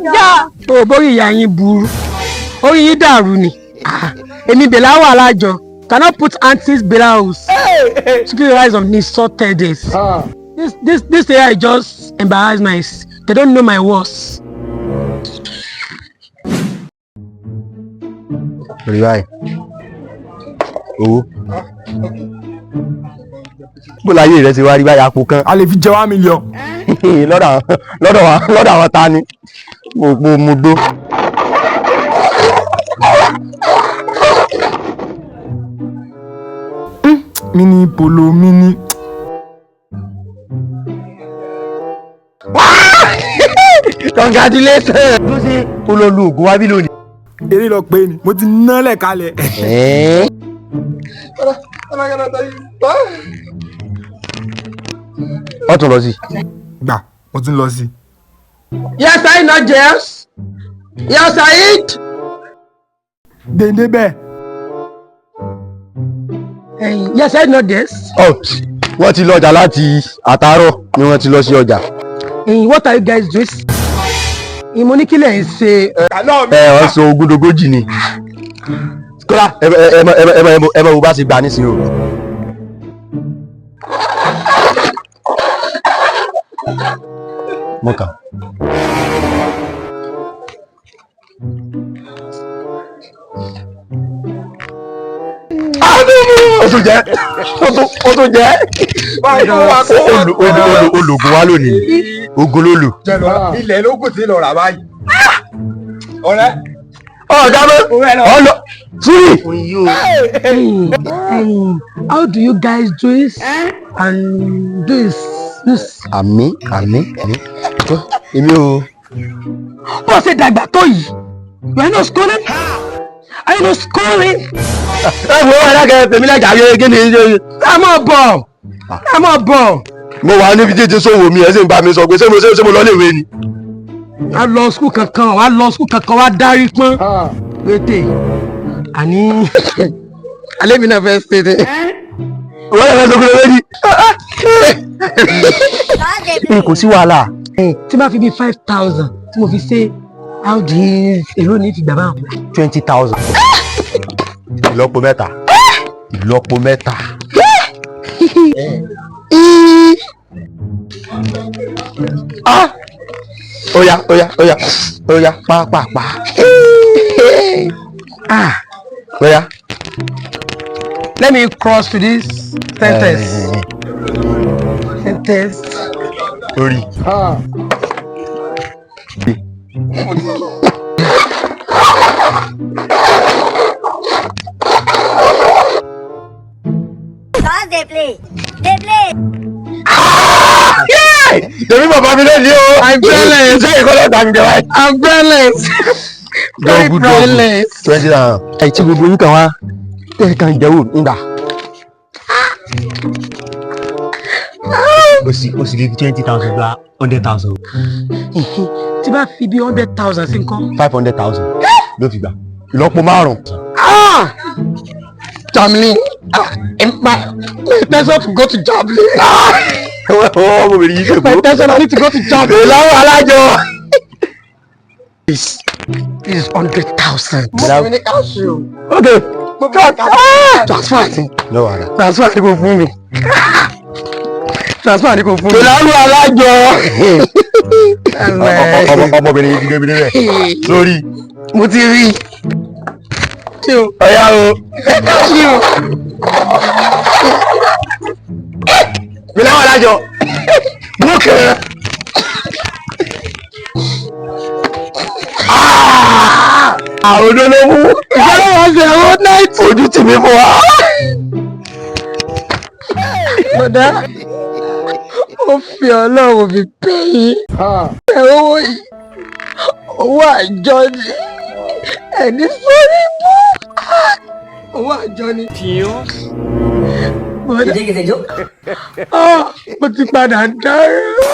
Oh, boy, you buru. Oh, you daruni. Emi Belawu Alajo cannot put aunties Belawus to keep the eyes on these sorted days. This day I just embarrass myself. They don't know my words. Right. Oh. Bó láyé rẹ ti wá rí báyà kó kan. A lè fi jẹ 1 million. lọ́dọ̀ àwọn ta ni mo gbó. Mini polo mini. Congratulations. Ló ṣe olólu ògùn wá bí lónìí. Eré lọ pé ni mo ti ná lẹ̀ kalẹ̀. Ó tún lọ sí. Gbà mo tún lọ sí. Yes, I know James. Yes, I eat. Dèndé bẹ́ẹ̀. Yes, I know this. Wọ́n ti lọ ọjà láti àtàárọ̀ ni wọ́n ti lọ sí ọjà. What are you guys doing? Mo ní kí lẹ̀ ń ṣe. Wọ́n sọ ogundogójì ni. Kọ́lá ẹ mọ̀ bó bá ṣe gbà nísìnyí o. Mo kà. Ó tún jẹ́. Olùgùn wa lónìí. Ogun ló lò. Ilẹ̀ lógún tí lọ rà báyìí. Ọ̀rẹ́. Ọ̀gá mi. Ọ̀lọ́. Suri. How do you guys do this? And this. Àmì. Èmi o. Bó ṣe dàgbà tó yìí. You are not schooling? Are you not schooling? Ẹ wo alága tèmi lẹ́jà ayé kí ni ṣe. Ẹ mọ̀ bọ̀. Mo wà níbi tí ti sòwò mi ẹ sì ń bá mi sọ pé ṣé mo lọ léèwé ni. Wà lọ skul kankan wà dárí pọ́n. Pété àní alẹ́ mi náà fẹ́ ṣe tẹ. Wọ́n lè fẹ́ sọ pé lórí ni. Kò sí wàhálà. Tí bá fi bí 5,000 tí mo fi ṣe outdays èrò ní ìfìgbà báwọn. 20,000. Ìlọ́po mẹ́ta. Oya, pàápàá. Oya. Let me cross to this sentence. Orí. They play. Èmi bàbá mi lè ní o. I'm brainless. Ṣé ìkọlẹ̀ ọ̀tá mi jẹ wáyé? I'm brainless. Very brainless. 20,000. Ẹ tí gbogbo yín kan wá. Ẹ kàn jẹ́wò ńgbà. O sì lè fi 20,000 gba 100,000. Tí bá fi bí 100,000 sí nǹkan. 500,000 ló fi gbà. Ìlọ́po 5. Jamlin, my intention to go to Jamlin. Ọmọbìnrin yìí ṣègbó. My intention I need to go to Jamlin. Belawu Alajo. This is 100,000. Okay. Transfer it. No wahala. Transfer it go fún mi. Transfer it go fún mi. Belawu Alajo. Ọmọbìnrin yìí ti gbé mi nílẹ̀. Lórí. Mo ti rí. Ọ̀yá o. Belawu Alajo. Bókè. Àwọn olólùwò. Ìjọba wọn ṣe àwọn náìtì. Ojú tì mí fún wa. Bọ̀dá, ó fi Ọlọ́run fi pè yín. Ẹ owó yìí, owó àjọ ni. Ẹni sórí bú. Owó àjọ ni. Bọ̀dá, mo ti padà dárò.